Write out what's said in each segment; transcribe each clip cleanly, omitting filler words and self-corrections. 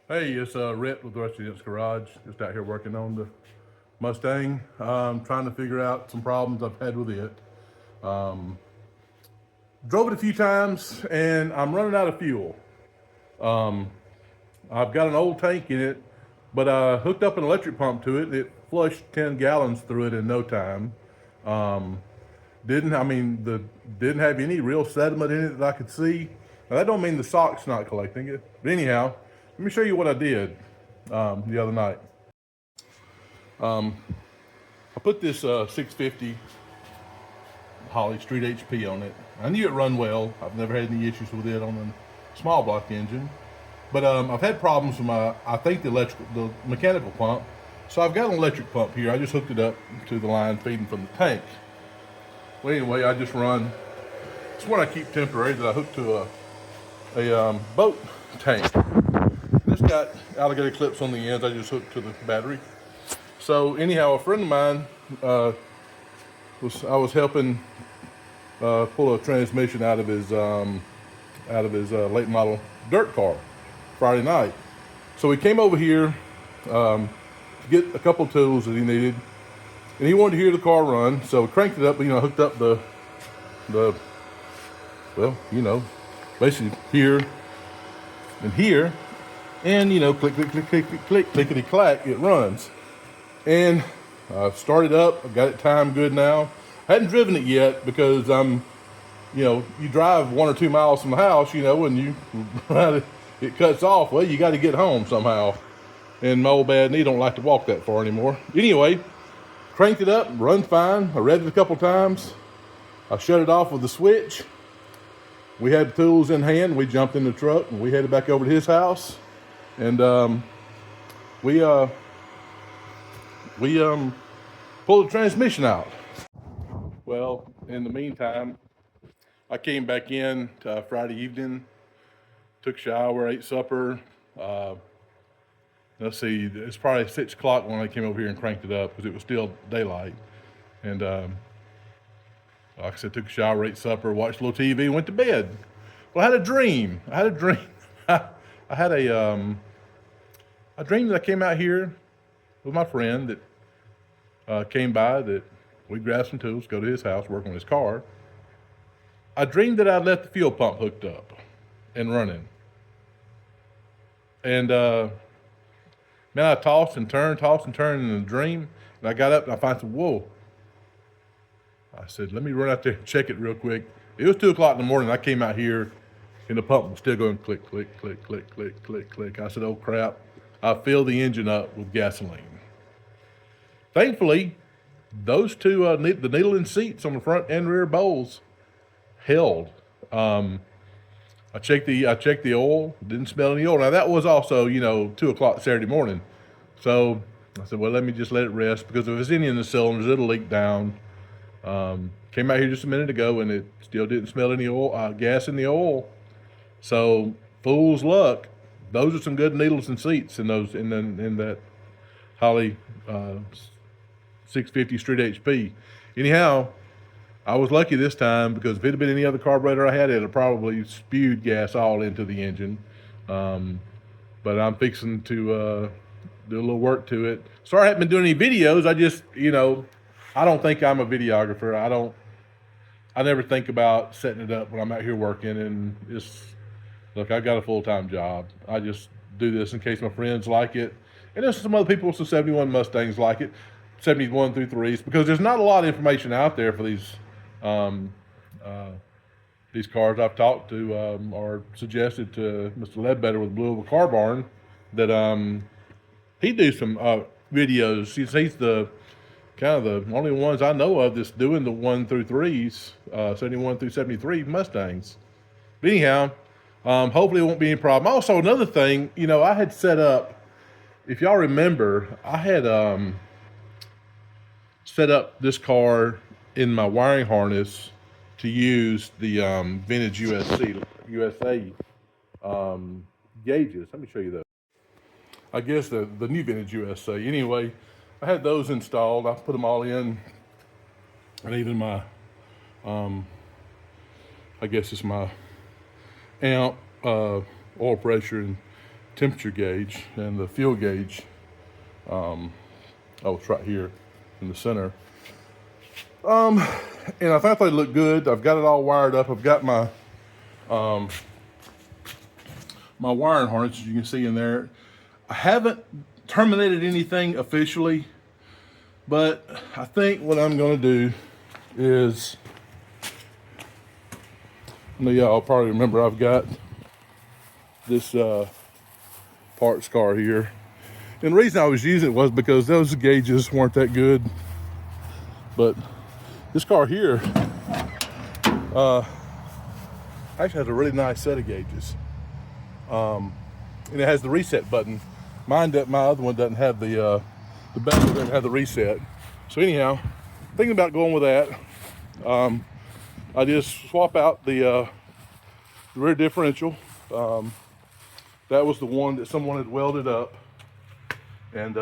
Hey, it's Rhett with Rusty Dent's Garage. Just out here working on the Mustang. Trying to figure out some problems I've had with it. Drove it a few times and I'm running out of fuel. I've got an old tank in it, but I hooked up an electric pump to it and it flushed 10 gallons through it in no time. Didn't have any real sediment in it that I could see. Now, that don't mean the sock's not collecting it. But anyhow, let me show you what I did the other night. I put this 650 Holley Street HP on it. I knew it run well. I've never had any issues with it on a small block engine. But I've had problems with the mechanical pump. So I've got an electric pump here. I just hooked it up to the line feeding from the tank. Well, anyway, I just run. It's one I keep temporary that I hooked to a boat tank. This got alligator clips on the ends. I just hooked to the battery. So anyhow, a friend of mine I was helping pull a transmission out of his late model dirt car Friday night. So he came over here to get a couple tools that he needed, and he wanted to hear the car run. So we cranked it up. Hooked up the basically here and here, and click click click click click click clickety clack, it runs. And I started up. I got it timed good now. I hadn't driven it yet because you drive 1 or 2 miles from the house, and it cuts off. Well, you got to get home somehow. And my old bad knee don't like to walk that far anymore. Anyway, cranked it up, run fine. I read it a couple times. I shut it off with the switch. We had tools in hand. We jumped in the truck and we headed back over to his house. And we pulled the transmission out. Well, in the meantime, I came back in Friday evening, took a shower, ate supper. Let's see, it's probably 6 o'clock when I came over here and cranked it up because it was still daylight. And like I said, took a shower, ate supper, watched a little TV, and went to bed. Well, I had a dream. I had a dream that I came out here with my friend that came by, that we grabbed some tools, go to his house, work on his car. I dreamed that I'd left the fuel pump hooked up and running. And man, I tossed and turned in the dream. And I got up and I said, whoa. I said, let me run out there and check it real quick. It was 2 o'clock in the morning. I came out here and the pump was still going click, click, click, click, click, click, click. I said, oh crap. I filled the engine up with gasoline. Thankfully, those two, the needle and seats on the front and rear bowls held. I checked the oil, didn't smell any oil. Now that was also, 2 o'clock Saturday morning. So I said, well, let me just let it rest because if there's any in the cylinders, it'll leak down. Came out here just a minute ago and it still didn't smell any oil, gas in the oil. So fool's luck. Those are some good needles and seats in that Holley 650 Street HP. Anyhow, I was lucky this time because if it had been any other carburetor I had, it'd have probably spewed gas all into the engine. But I'm fixing to do a little work to it. Sorry I haven't been doing any videos. I just, I don't think I'm a videographer. I never think about setting it up when I'm out here working, and look, I've got a full-time job. I just do this in case my friends like it. And there's some other people with some 71 Mustangs like it, 71 through 3s, because there's not a lot of information out there for these cars. I've talked to or suggested to Mr. Ledbetter with Blue Oval Car Barn that he do some videos. He's the kind of the only ones I know of that's doing the 1 through 3s, 71 through 73 Mustangs. But anyhow, hopefully it won't be any problem. Also, another thing, I had set up, if y'all remember, I had set up this car in my wiring harness to use the vintage USA gauges. Let me show you those. I guess the new vintage USA. Anyway, I had those installed. I put them all in, and even my, I guess it's my amp, oil pressure, and temperature gauge and the fuel gauge. Oh, it's right here in the center. And I thought they looked good. I've got it all wired up. I've got my my wiring harness, as you can see in there. I haven't terminated anything officially, but I think what I'm going to do is, I know y'all probably remember I've got this parts car here. And the reason I was using it was because those gauges weren't that good. But this car here actually has a really nice set of gauges. And it has the reset button. My other one doesn't have the button, doesn't have the reset. So anyhow, thinking about going with that. I just swap out the rear differential. That was the one that someone had welded up, and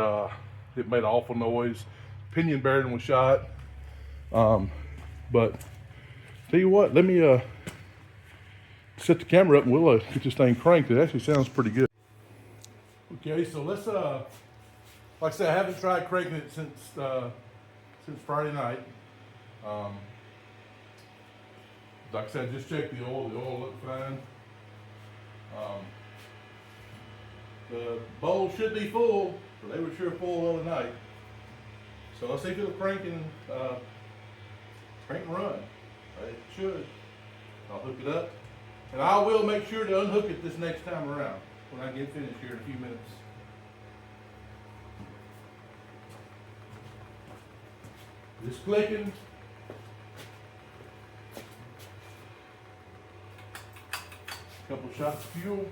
it made an awful noise. Pinion bearing was shot. But tell you what, let me set the camera up and we'll get this thing cranked. It actually sounds pretty good. Okay, so let's like I said, I haven't tried cranking it since Friday night. Like I said, just checked the oil. The oil looked fine. The bowls should be full, but they were sure full the other night. So let's see if it'll crank and run. It should. I'll hook it up. And I will make sure to unhook it this next time around when I get finished here in a few minutes. Just clicking. Couple shots of fuel.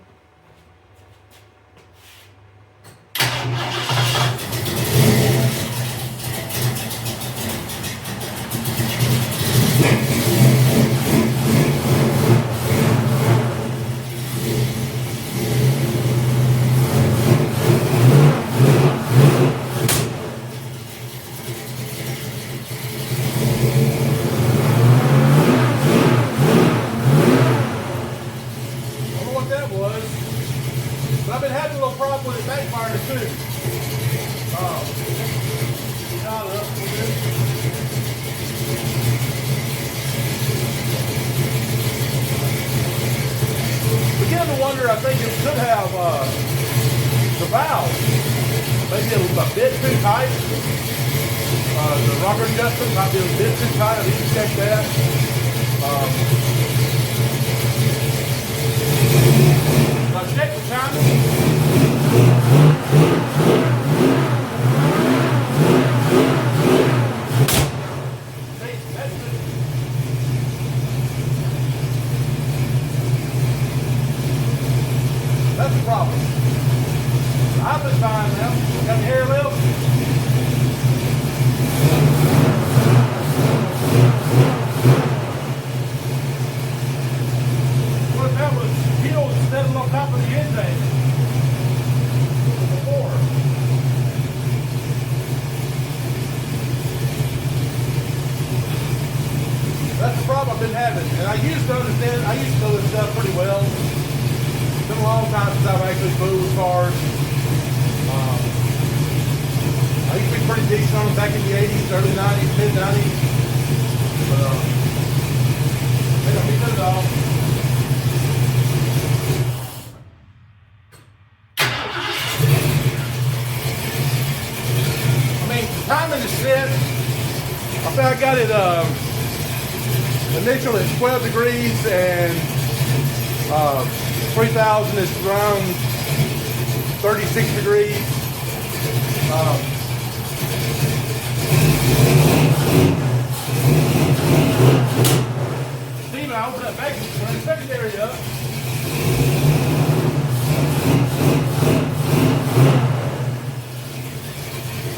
I've been having a little problem with it backfiring too. Begin to wonder, I think it could have the valve maybe a bit too tight. The rocker adjustment might be a bit too tight. I need to check that. Now check the timing. That's the problem. I've been fine now. Got the air lift. What if that was fuel settling on top of the intake before? That's the problem I've been having. And I used to understand, I used to know this stuff pretty well. It's been a long time since I've actually flew with cars. I used to be pretty decent on them back in the 80s, early 90s, mid 90s. But they don't be good at all. I mean, timing is set. I think I got it initial at 12 degrees and 3000 is around 36 degrees. Steven, I opened that vacuum secondary up.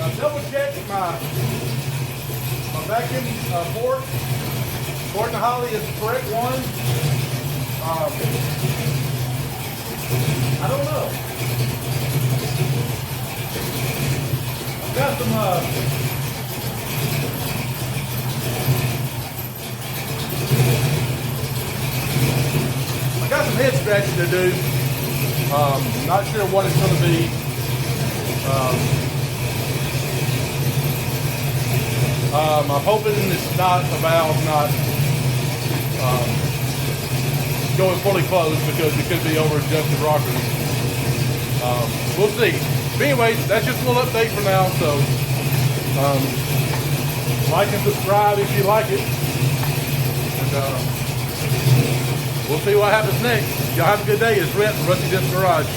I double checked my vacuum port. According to Holly, is the correct one. I don't know. I've got some head scratching to do. Not sure what it's going to be. I'm hoping it's not a valve not going fully closed, because it could be over adjusted rockers. We'll see. But anyways, that's just a little update for now. So like and subscribe if you like it, and we'll see what happens next. Y'all have a good day. It's Rhett from Rusty Disc Garage.